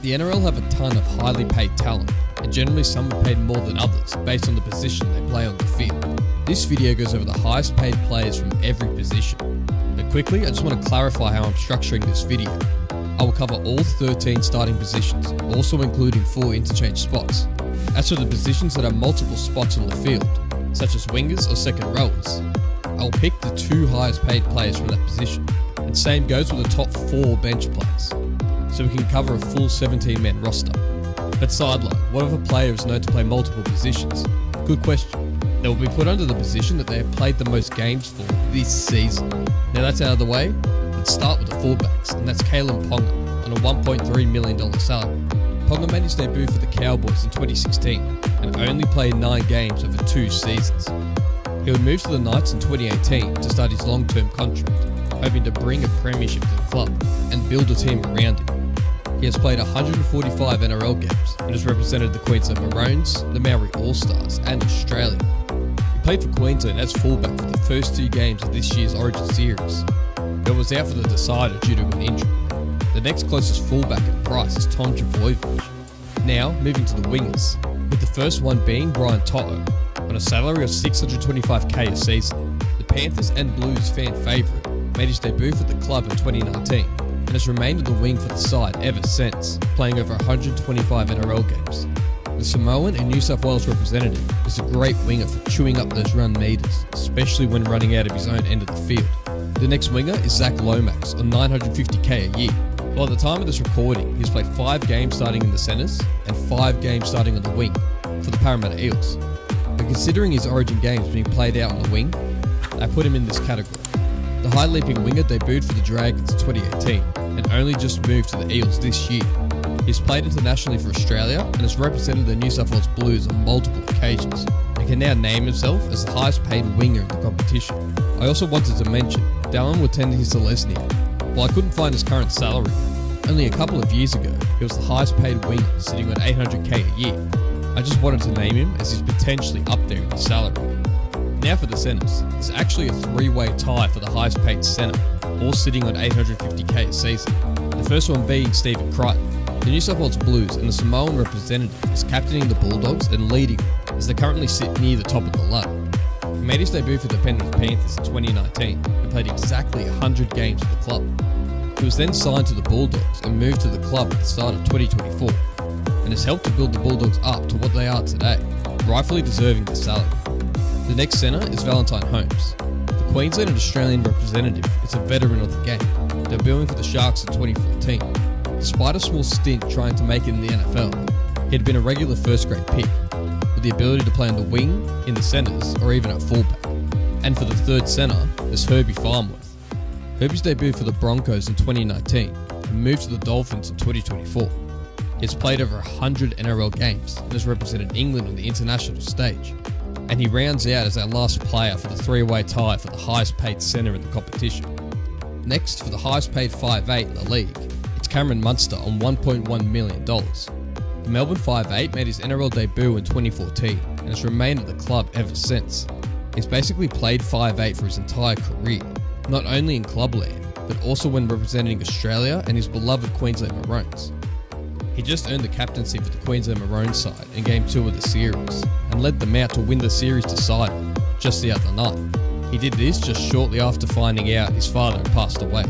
The NRL have a ton of highly paid talent, and generally some are paid more than others based on the position they play on the field. This video goes over the highest paid players from every position. But quickly, I just want to clarify how I'm structuring this video. I will cover all 13 starting positions, also including 4 interchange spots. As for the positions that have multiple spots on the field, such as wingers or second rowers, I will pick the 2 highest paid players from that position, and same goes with the top 4 bench players, so we can cover a full 17-man roster. But sideline, what if a player is known to play multiple positions? Good question. They will be put under the position that they have played the most games for this season. Now that's out of the way, let's start with the fullbacks, and that's Kalyn Ponga on a $1.3 million salary. Ponga made his debut for the Cowboys in 2016 and only played 9 games over 2 seasons. He would move to the Knights in 2018 to start his long-term contract, hoping to bring a premiership to the club and build a team around him. He has played 145 NRL games and has represented the Queensland Maroons, the Maori All-Stars and Australia. He played for Queensland as fullback for the first 2 games of this year's Origin series, but was out for the decider due to an injury. The next closest fullback in price is Tom Trbojevic. Now, moving to the wingers, with the first one being Brian To'o, on a salary of $625k a season. The Panthers and Blues fan favourite made his debut for the club in 2019 and has remained on the wing for the side ever since, playing over 125 NRL games. The Samoan and New South Wales representative is a great winger for chewing up those run meters, especially when running out of his own end of the field. The next winger is Zach Lomax on $950k a year. By the time of this recording, he's played 5 games starting in the centres and 5 games starting on the wing for the Parramatta Eels. But considering his Origin games being played out on the wing, I put him in this category. The high-leaping winger debuted for the Dragons in 2018 and only just moved to the Eels this year. He's played internationally for Australia and has represented the New South Wales Blues on multiple occasions and can now name himself as the highest paid winger in the competition. I also wanted to mention Dallin Watene-Zelezniak. While I couldn't find his current salary, only a couple of years ago he was the highest paid winger sitting on $800k a year. I just wanted to name him as he's potentially up there in his salary. Now for the centres, there's actually a 3-way tie for the highest paid centre, all sitting on $850k a season. The first one being Stephen Crichton. The New South Wales Blues and the Samoan representative is captaining the Bulldogs and leading as they currently sit near the top of the ladder. He made his debut for the Penrith Panthers in 2019 and played exactly 100 games for the club. He was then signed to the Bulldogs and moved to the club at the start of 2024 and has helped to build the Bulldogs up to what they are today, rightfully deserving the salary. The next centre is Valentine Holmes. The Queensland and Australian representative is a veteran of the game, debuting for the Sharks in 2014. Despite a small stint trying to make it in the NFL, he had been a regular first-grade pick, with the ability to play on the wing, in the centres, or even at fullback. And for the third centre, there's Herbie Farnworth. Herbie's debuted for the Broncos in 2019 and moved to the Dolphins in 2024. He has played over 100 NRL games and has represented England on the international stage. And he rounds out as our last player for the 3-way tie for the highest paid centre in the competition. Next, for the highest paid 5'8" in the league, it's Cameron Munster on $1.1 million. The Melbourne 5'8" made his NRL debut in 2014 and has remained at the club ever since. He's basically played 5'8" for his entire career, not only in clubland, but also when representing Australia and his beloved Queensland Maroons. He just earned the captaincy for the Queensland Maroons side in Game 2 of the series and led them out to win the series decider just the other night. He did this just shortly after finding out his father had passed away.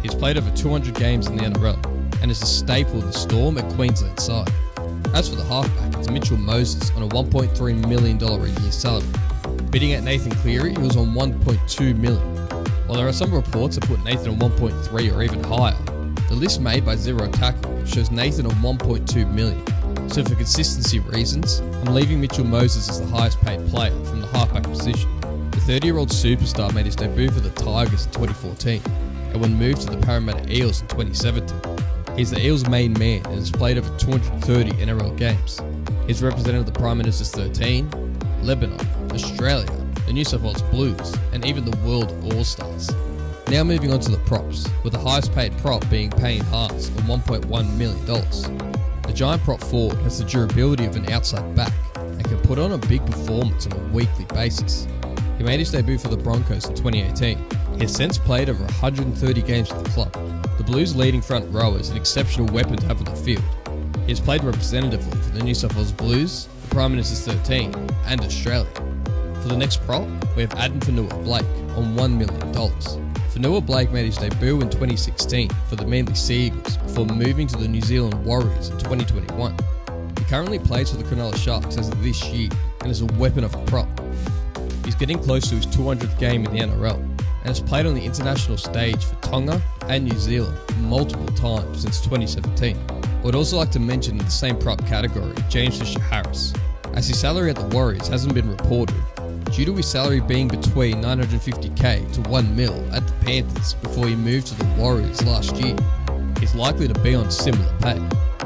He's played over 200 games in the NRL and is a staple in the Storm at Queensland side. As for the halfback, it's Mitchell Moses on a $1.3 million a year salary. Bidding at Nathan Cleary, he was on $1.2 million. While there are some reports that put Nathan on 1.3 or even higher, the list made by Zero Tackle shows Nathan on $1.2 million. So for consistency reasons, I'm leaving Mitchell Moses as the highest paid player from the halfback position. The 30-year-old superstar made his debut for the Tigers in 2014 and when moved to the Parramatta Eels in 2017. He's the Eels' main man and has played over 230 NRL games. He's represented the Prime Minister's 13, Lebanon, Australia, the New South Wales Blues, and even the World All-Stars. Now moving on to the props, with the highest paid prop being Payne Haas on $1.1 million. The giant prop forward has the durability of an outside back and can put on a big performance on a weekly basis. He made his debut for the Broncos in 2018. He has since played over 130 games for the club, The Blues' leading front rower is an exceptional weapon to have on the field. He has played representatively for the New South Wales Blues, the Prime Minister's 13, and Australia. For the next prop, we have Addin Fonua-Blake on $1 million. Fonua-Blake made his debut in 2016 for the Manly Sea Eagles before moving to the New Zealand Warriors in 2021. He currently plays for the Cronulla Sharks as of this year and is a weapon of a prop. He's getting close to his 200th game in the NRL and has played on the international stage for Tonga and New Zealand multiple times since 2017. I would also like to mention in the same prop category James Fisher-Harris, as his salary at the Warriors hasn't been reported due to his salary being between $950k to $1 mil at the Panthers before he moved to the Warriors last year. He's likely to be on similar pay.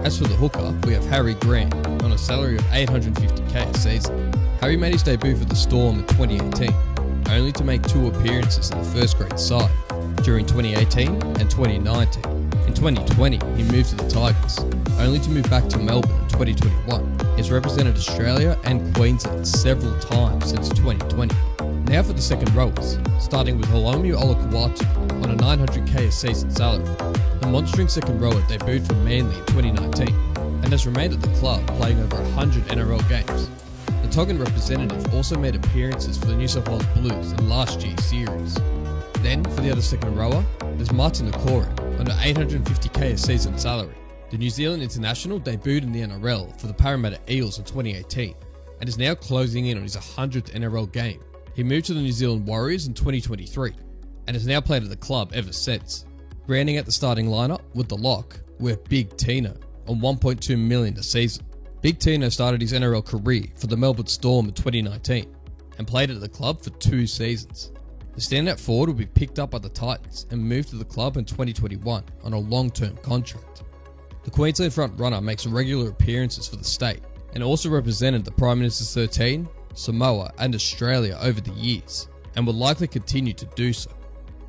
As for the hooker, we have Harry Grant on a salary of $850k a season. Harry made his debut for the Storm in 2018, only to make 2 appearances in the first grade side during 2018 and 2019. In 2020, he moved to the Tigers, only to move back to Melbourne in 2021. He has represented Australia and Queensland several times since 2020. Now for the second rowers, starting with Holomu Olakau'atu on a $900k a season salary. The monstering second rower debuted for Manly in 2019 and has remained at the club playing over 100 NRL games. The Tongan representative also made appearances for the New South Wales Blues in last year's series. Then, for the other second rower, there's Martin Okora on an $850k a season salary. The New Zealand international debuted in the NRL for the Parramatta Eels in 2018 and is now closing in on his 100th NRL game. He moved to the New Zealand Warriors in 2023 and has now played at the club ever since. Rounding out the starting lineup with the lock, we have Big Tino on $1.2 million a season. Big Tino started his NRL career for the Melbourne Storm in 2019 and played at the club for 2 seasons. The standout forward will be picked up by the Titans and moved to the club in 2021 on a long-term contract. The Queensland front runner makes regular appearances for the state and also represented the Prime Minister's 13, Samoa and Australia over the years and will likely continue to do so.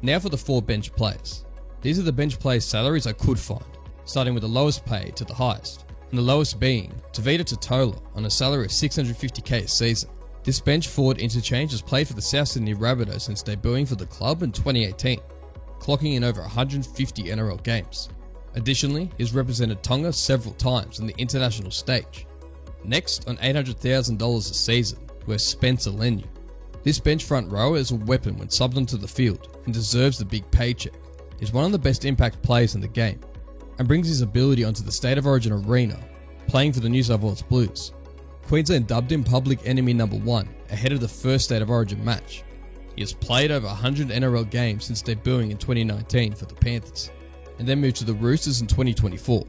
Now for the 4 bench players. These are the bench players' salaries I could find, starting with the lowest paid to the highest, and the lowest being Tevita Totola on a salary of $650k a season. This bench forward interchange has played for the South Sydney Rabbitohs since debuting for the club in 2018, clocking in over 150 NRL games. Additionally, he has represented Tonga several times on the international stage. Next, on $800,000 a season, we have Spencer Leniu. This bench front rower is a weapon when subbed onto the field and deserves the big paycheck. He's one of the best impact players in the game and brings his ability onto the State of Origin arena, playing for the New South Wales Blues. Queensland dubbed him Public Enemy number 1 ahead of the first State of Origin match. He has played over 100 NRL games since debuting in 2019 for the Panthers, and then moved to the Roosters in 2024,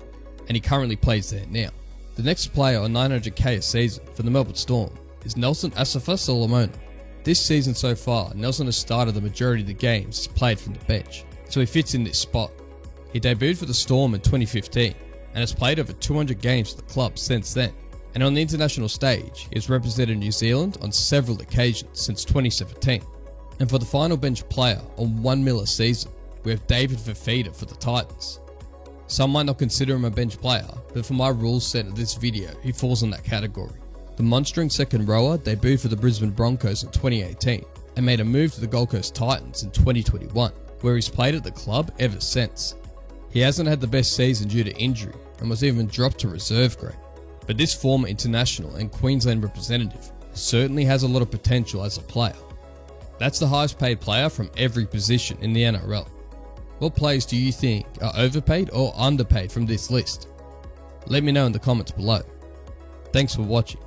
and he currently plays there now. The next player on $900k a season for the Melbourne Storm is Nelson Asofa-Solomona. This season so far, Nelson has started the majority of the games he's played from the bench, so he fits in this spot. He debuted for the Storm in 2015 and has played over 200 games for the club since then. And on the international stage, he has represented New Zealand on several occasions since 2017. And for the final bench player on $1 million a season, we have David Fifita for the Titans. Some might not consider him a bench player, but for my rules set of this video, he falls in that category. The monstering second rower debuted for the Brisbane Broncos in 2018 and made a move to the Gold Coast Titans in 2021, where he's played at the club ever since. He hasn't had the best season due to injury and was even dropped to reserve grade. But this former international and Queensland representative certainly has a lot of potential as a player. That's the highest paid player from every position in the NRL. What players do you think are overpaid or underpaid from this list? Let me know in the comments below. Thanks for watching.